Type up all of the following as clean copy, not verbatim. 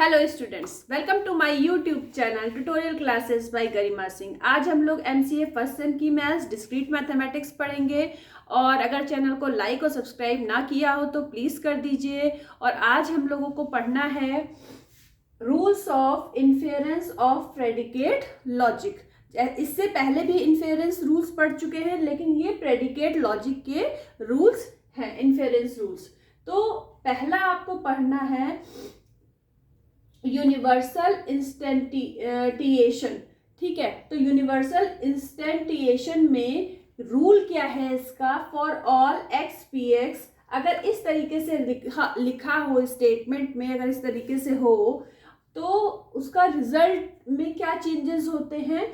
Hello students, welcome to my YouTube channel tutorial classes by Garima Singh. आज हम लोग MCA first sem की maths discrete mathematics पढ़ेंगे और अगर चैनल को लाइक और सब्सक्राइब ना किया हो तो प्लीज़ कर दीजिए। और आज हम लोगों को पढ़ना है rules of inference of predicate logic. इससे पहले भी इन्फेरेंस रूल्स पढ़ चुके हैं, लेकिन ये प्रेडिकेट लॉजिक के रूल्स हैं, इन्फेरेंस रूल्स। तो पहला आपको पढ़ना है यूनिवर्सल इंस्टेंटिएशन। ठीक है, तो यूनिवर्सल इंस्टेंटिएशन में रूल क्या है इसका, for all x p x. अगर इस तरीके से लिखा हो स्टेटमेंट में, अगर इस तरीके से हो तो उसका रिजल्ट में क्या चेंजेस होते हैं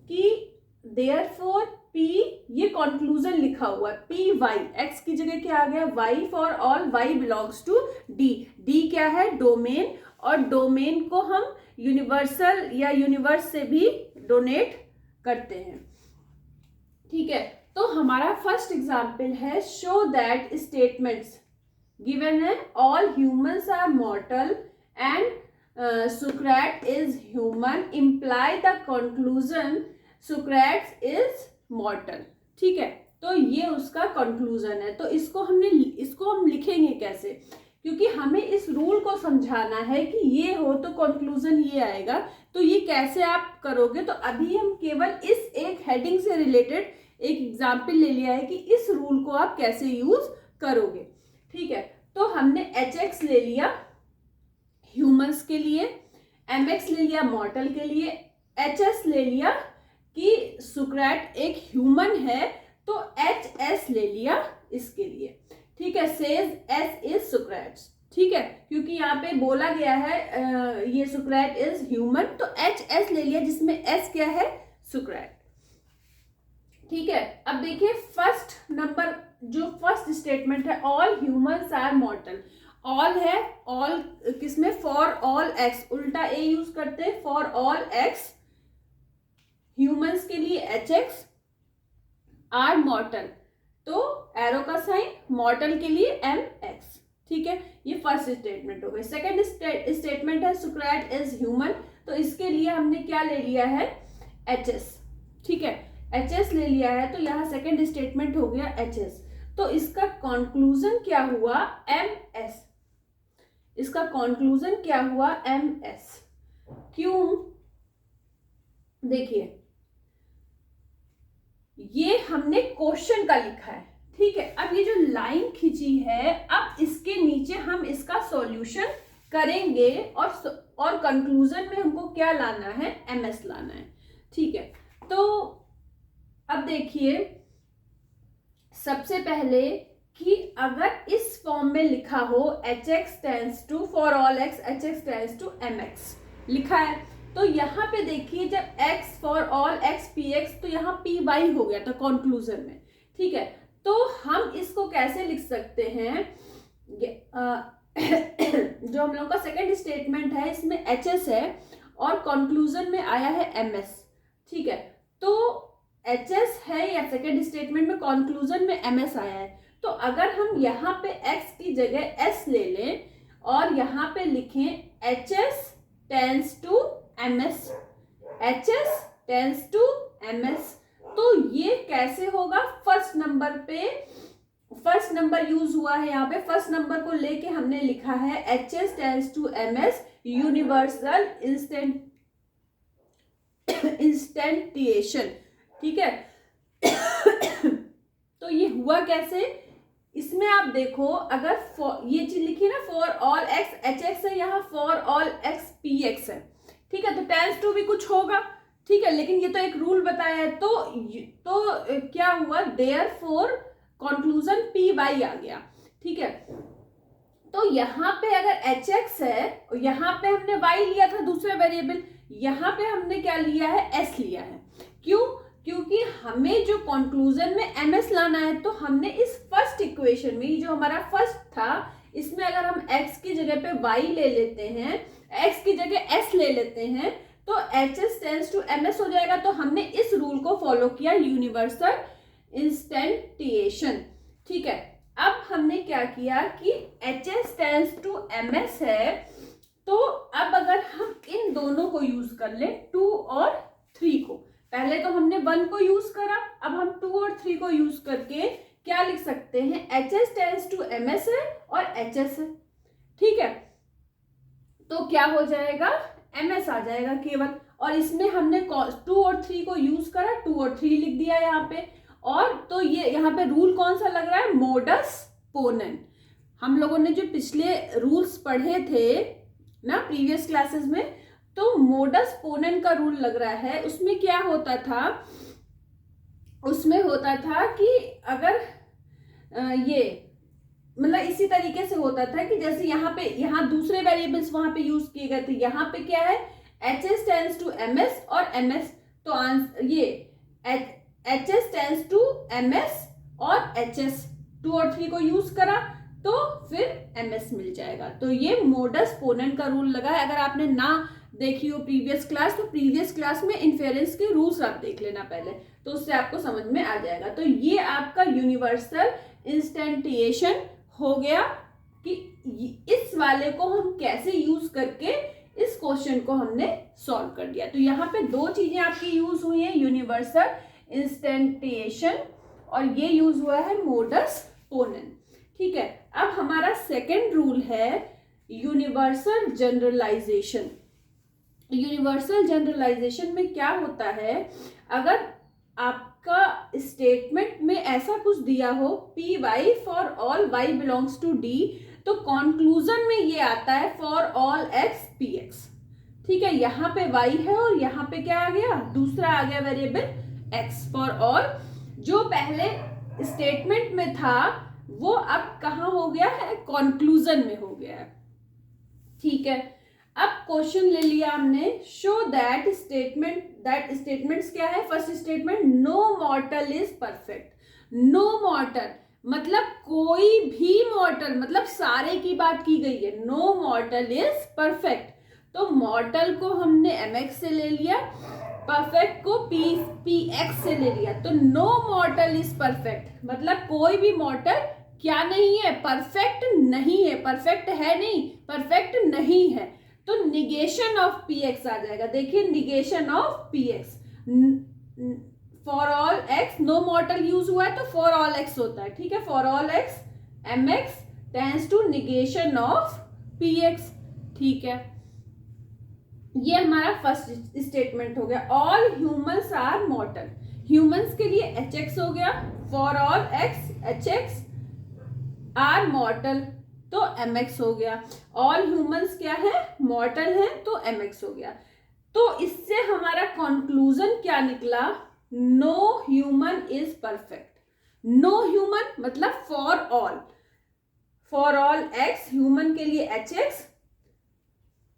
कि देयरफॉर पी, ये कंक्लूजन लिखा हुआ है, पी वाई, एक्स की जगह क्या आ गया, y for all y belongs to d. D क्या है, डोमेन, और डोमेन को हम यूनिवर्सल या यूनिवर्स से भी डोनेट करते हैं। ठीक है, तो हमारा फर्स्ट एग्जाम्पल है, शो दैट स्टेटमेंट्स गिवन है all humans are mortal and Socrates is human imply the conclusion Socrates is mortal. ठीक है, तो ये उसका कंक्लूजन है। तो इसको हम लिखेंगे कैसे, क्योंकि हमें इस रूल को समझाना है कि ये हो तो कंक्लूजन ये आएगा। तो ये कैसे आप करोगे, तो अभी हम केवल इस एक हेडिंग से रिलेटेड एक एग्जाम्पल ले लिया है कि इस रूल को आप कैसे यूज करोगे। ठीक है, तो हमने एच एक्स ले लिया ह्यूमंस के लिए, एम एक्स ले लिया मॉर्टल के लिए, एच एस ले लिया कि सुक्रेट एक ह्यूमन है, तो एच एस ले लिया इसके लिए। ठीक है, सेज एस इज सुक्रेट। ठीक है, क्योंकि यहाँ पे बोला गया है ये सुक्रेट इज ह्यूमन, तो एच एस ले लिया जिसमें एस क्या है, सुक्रेट। ठीक है, अब देखिए फर्स्ट नंबर, जो फर्स्ट स्टेटमेंट है, all humans are mortal. All है, ऑल किसमें, फॉर ऑल एक्स, उल्टा ए यूज करते हैं, फॉर ऑल एक्स, ह्यूमंस के लिए एच एक्स, आर मॉर्टल, तो एरो का साइन, मॉर्टल के लिए एम एक्स। ठीक है, ये फर्स्ट स्टेटमेंट हो गई। सेकेंड स्टेटमेंट है सुक्रेट इज ह्यूमन, तो इसके लिए हमने क्या ले लिया है, एच एस। ठीक है, एच एस ले लिया है, तो यहाँ सेकेंड स्टेटमेंट हो गया एच एस। तो इसका कंक्लूजन क्या हुआ, एम एस। इसका कंक्लूजन क्या हुआ, एम एस। क्यों, देखिए ये हमने क्वेश्चन का लिखा है। ठीक है, अब ये जो लाइन खींची है, अब इसके नीचे हम इसका सॉल्यूशन करेंगे और कंक्लूजन में हमको क्या लाना है, एमएस लाना है। ठीक है, तो अब देखिए सबसे पहले कि अगर इस फॉर्म में लिखा हो h x tends to, for all x h x tends to m x लिखा है, तो यहाँ पे देखिए जब x for all x px, तो यहाँ पी वाई हो गया था कंक्लूजन में। ठीक है, तो हम इसको कैसे लिख सकते हैं, जो हम लोग का सेकंड स्टेटमेंट है इसमें एच एस है और कंक्लूजन में आया है एम एस। ठीक है, तो एच एस है या सेकंड स्टेटमेंट में कंक्लूजन में एम एस आया है, तो अगर हम यहाँ पे x की जगह s ले लें और यहाँ पे लिखें h S tends to M s, h S tends to M s, तो ये कैसे होगा, फर्स्ट नंबर पे फर्स्ट नंबर यूज हुआ है, यहाँ पे फर्स्ट नंबर को लेके हमने लिखा है H S tends to M S universal instantiation. ठीक है, तो ये हुआ कैसे, इसमें आप देखो अगर ये चीज लिखी ना, for all x h x है, यहाँ for all x p x है। ठीक है, तो टेंस टू भी कुछ होगा। ठीक है, लेकिन ये तो एक रूल बताया है, तो क्या हुआ, देयरफॉर कंक्लूजन पी वाई आ गया। ठीक है, तो यहाँ पे अगर एच एक्स है, यहाँ पे हमने वाई लिया था दूसरा वेरिएबल, यहाँ पे हमने क्या लिया है, एस लिया है। क्यों, क्योंकि हमें जो कंक्लूजन में एम एस लाना है, तो हमने इस फर्स्ट इक्वेशन में जो हमारा फर्स्ट था, इसमें अगर हम x की जगह पे y ले लेते हैं, x की जगह s ले लेते हैं, तो h S tends to M s हो जाएगा। तो हमने इस रूल को फॉलो किया, यूनिवर्सल इंस्टेंटिएशन। ठीक है, अब हमने क्या किया कि h S tends to M s है, तो अब अगर हम इन दोनों को यूज कर ले 2 और 3 को, पहले तो हमने 1 को यूज करा, अब हम 2 और 3 को यूज करके क्या लिख सकते हैं, HS टेंस टू MS है और HS है, ठीक है। तो क्या हो जाएगा, MS आ जाएगा केवल, और इसमें हमने 2 और 3 को यूज करा, 2 और 3 लिख दिया यहाँ पे। और तो ये यहाँ पे रूल कौन सा लग रहा है, मोडस पोनेंस। हम लोगों ने जो पिछले रूल्स पढ़े थे ना प्रीवियस क्लासेस में, तो मोडस पोनेंस का रूल लग रहा है। उसमें क्या होता था, उसमें होता था कि अगर ये मतलब इसी तरीके से होता था कि जैसे यहाँ दूसरे वेरिएबल्स वहां पे यूज किए गए थे, यहाँ पे क्या है, HS टेंस टू MS और MS, तो ये HS टेंस टू MS और HS, 2 और 3 को यूज करा तो फिर MS मिल जाएगा। तो ये मोडस पोनेंस का रूल लगा है। अगर आपने ना देखी हो प्रीवियस क्लास, तो प्रीवियस क्लास में इन्फेरेंस के रूल्स आप देख लेना पहले, तो उससे आपको समझ में आ जाएगा। तो ये आपका यूनिवर्सल इंस्टेंटिएशन हो गया कि इस वाले को हम कैसे यूज करके इस क्वेश्चन को हमने सॉल्व कर दिया। तो यहाँ पे 2 चीजें आपकी यूज हुई हैं, यूनिवर्सल इंस्टेंटिएशन और ये यूज हुआ है मोडस पोनेंस, ठीक है। अब हमारा सेकेंड रूल है यूनिवर्सल जनरलाइजेशन। यूनिवर्सल जनरलाइजेशन में क्या होता है, अगर आपका स्टेटमेंट में ऐसा कुछ दिया हो p y for all y belongs to d, तो कंक्लूजन में ये आता है for all x p x, ठीक है। यहाँ पे वाई है और यहाँ पे क्या आ गया, दूसरा आ गया वेरिएबल एक्स फॉर ऑल। जो पहले स्टेटमेंट में था वो अब कहाँ हो गया है, कंक्लूजन में हो गया है, ठीक है। अब क्वेश्चन ले लिया हमने, शो दैट स्टेटमेंट्स क्या है, first statement no mortal is perfect. No mortal मतलब कोई भी मॉर्टल, मतलब सारे की बात की गई है, नो मॉर्टल इज परफेक्ट। तो मॉर्टल को हमने mx से ले लिया, परफेक्ट को px से ले लिया। तो नो मॉर्टल इज परफेक्ट मतलब कोई भी मॉर्टल क्या नहीं है, परफेक्ट नहीं है, परफेक्ट है नहीं, परफेक्ट नहीं है। तो निगेशन ऑफ px आ जाएगा। देखिए negation of px, for all x no mortal use हुआ है तो फॉर ऑल x होता है, ठीक है। For all x mx tends to negation of px, ठीक है। ये हमारा फर्स्ट स्टेटमेंट हो गया। All humans are mortal, humans के लिए hx हो गया, for all x hx are mortal तो mx हो गया। ऑल ह्यूमंस क्या है, मॉर्टल है तो mx हो गया। तो इससे हमारा कंक्लूजन क्या निकला, no human is perfect. No human मतलब फॉर ऑल x, ह्यूमन के लिए hx,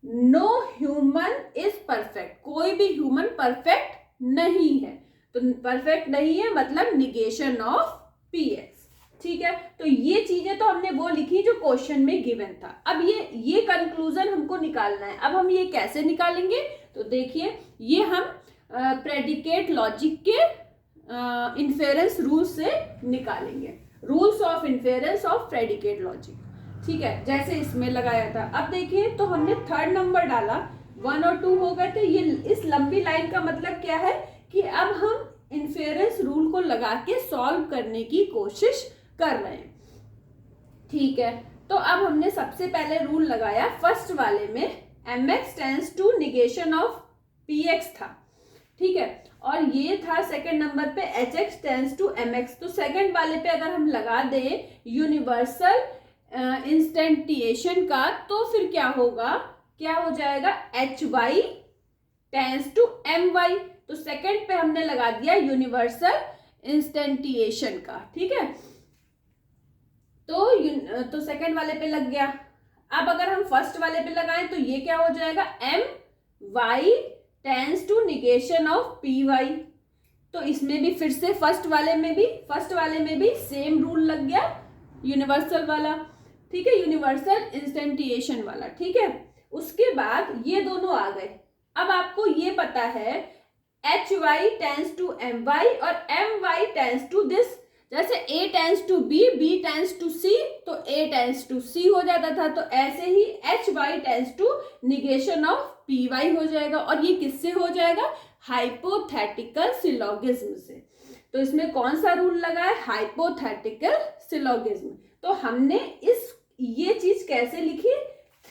no human is perfect, कोई भी ह्यूमन परफेक्ट नहीं है। तो परफेक्ट नहीं है मतलब निगेशन ऑफ px, ठीक है। तो ये चीजें तो हमने वो लिखी जो क्वेश्चन में गिवन था। अब ये कंक्लूजन हमको निकालना है। अब हम ये कैसे निकालेंगे, तो देखिए ये हम प्रेडिकेट लॉजिक के इन्फेरेंस रूल से निकालेंगे, rules of inference of predicate logic, ठीक है, जैसे इसमें लगाया था। अब देखिए तो हमने थर्ड नंबर डाला, 1 और 2 हो गए थे। ये इस लंबी लाइन का मतलब क्या है कि अब हम इन्फेरेंस रूल को लगा के सॉल्व करने की कोशिश कर रहे हैं, ठीक है। तो अब हमने सबसे पहले रूल लगाया फर्स्ट वाले में, mx tends to negation of px था, ठीक है। और ये था सेकंड नंबर पे hx टेंस टू mx। तो सेकंड वाले पे अगर हम लगा दें यूनिवर्सल इंस्टेंटिएशन का, तो फिर क्या होगा, क्या हो जाएगा, hy टेंस टू my। तो सेकंड पे हमने लगा दिया यूनिवर्सल इंस्टेंटिएशन का, ठीक है। तो सेकंड वाले पे लग गया। अब अगर हम फर्स्ट वाले पे लगाएं तो ये क्या हो जाएगा, my tends to negation of py। तो इसमें भी फिर से फर्स्ट वाले में भी सेम रूल लग गया, यूनिवर्सल वाला, ठीक है, यूनिवर्सल इंस्टेंटिएशन वाला, ठीक है। उसके बाद ये दोनों आ गए। अब आपको ये पता है hy टेंस टू my और my टेंस टू दिस जैसे A tends to B, B tends to C, तो A टेंस टू C हो जाता था। तो ऐसे ही HY tends to negation of PY हो जाएगा। और ये किससे हो जाएगा? हाइपोथेटिकल सिलोगिज्म से। तो इसमें कौन सा रूल लगा है? Hypothetical syllogism. तो हमने ये चीज कैसे लिखी?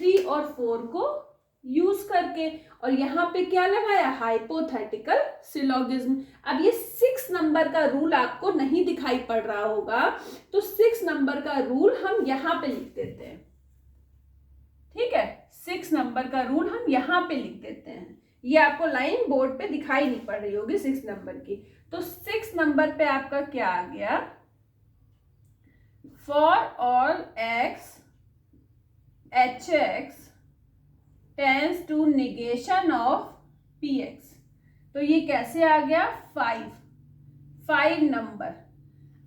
3 और 4 को यूज करके। और यहाँ पे क्या लगाया? Hypothetical syllogism. अब ये 6 नंबर का रूल आपको नहीं दिखाई पड़ रहा होगा, तो 6 नंबर का रूल हम यहाँ पे लिख देते हैं। ठीक है, 6 नंबर का रूल हम यहाँ पे लिख देते हैं। ये आपको लाइन बोर्ड पे दिखाई नहीं पड़ रही होगी 6 नंबर की। तो 6 नंबर पे आपका क्या आ गया? For all x hx tends to negation of px। तो ये कैसे आ गया? 5 नंबर।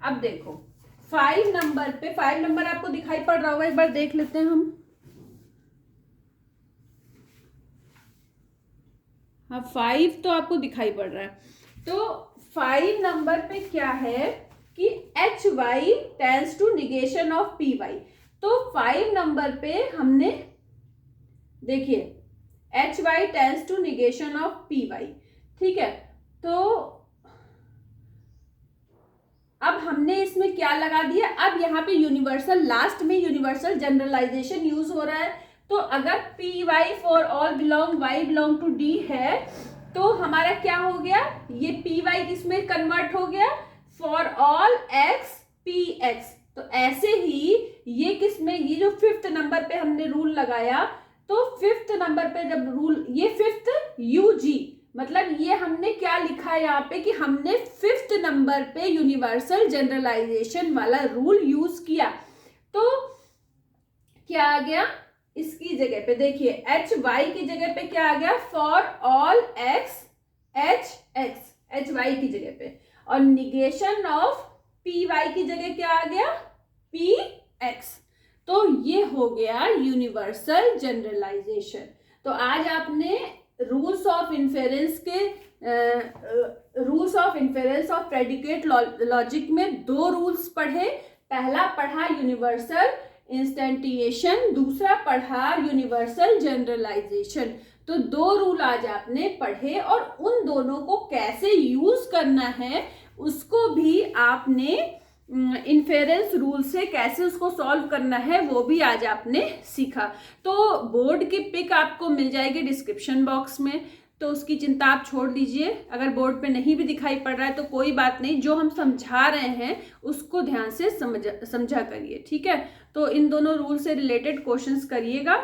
अब देखो 5 नंबर पे, 5 नंबर आपको दिखाई पड़ रहा होगा, एक बार देख लेते हैं हम। हाँ, 5 तो आपको दिखाई पड़ रहा है। तो 5 नंबर पे क्या है कि hy tends to negation of py। तो 5 नंबर पे हमने देखिए hy tends to negation of py। ठीक है, तो अब हमने इसमें क्या लगा दिया? अब यहाँ पे यूनिवर्सल, लास्ट में यूनिवर्सल जनरलाइजेशन यूज हो रहा है। तो अगर py for all belong y belong to d है, तो हमारा क्या हो गया? ये py किसमें कन्वर्ट हो गया? For all x px। तो ऐसे ही ये किसमें? ये जो 5th नंबर पे हमने रूल लगाया, तो 5th नंबर पे जब रूल, ये 5th UG, मतलब ये हमने क्या लिखा है यहाँ पे कि हमने 5th नंबर पे यूनिवर्सल जनरलाइजेशन वाला रूल यूज किया। तो क्या आ गया? इसकी जगह पे देखिए hy की जगह पे क्या आ गया? For all x hx, hy की जगह पे। और निगेशन ऑफ py की जगह क्या आ गया? px। तो ये हो गया यूनिवर्सल जनरलाइजेशन। तो आज आपने रूल्स ऑफ इन्फेरेंस के rules of inference of predicate logic में 2 रूल्स पढ़े। पहला पढ़ा यूनिवर्सल इंस्टेंटिएशन, दूसरा पढ़ा यूनिवर्सल जनरलाइजेशन। तो 2 रूल आज आपने पढ़े और उन दोनों को कैसे यूज करना है उसको भी आपने इन्फेरेंस रूल से कैसे उसको सॉल्व करना है वो भी आज आपने सीखा। तो बोर्ड की पिक आपको मिल जाएगी डिस्क्रिप्शन बॉक्स में, तो उसकी चिंता आप छोड़ दीजिए। अगर बोर्ड पे नहीं भी दिखाई पड़ रहा है तो कोई बात नहीं, जो हम समझा रहे हैं उसको ध्यान से समझा करिए। ठीक है, तो इन दोनों रूल से रिलेटेड क्वेश्चंस करिएगा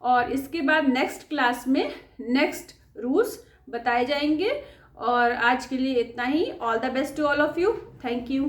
और इसके बाद नेक्स्ट क्लास में नेक्स्ट रूल्स बताए जाएंगे। और आज के लिए इतना ही। All the best to all of you. Thank you.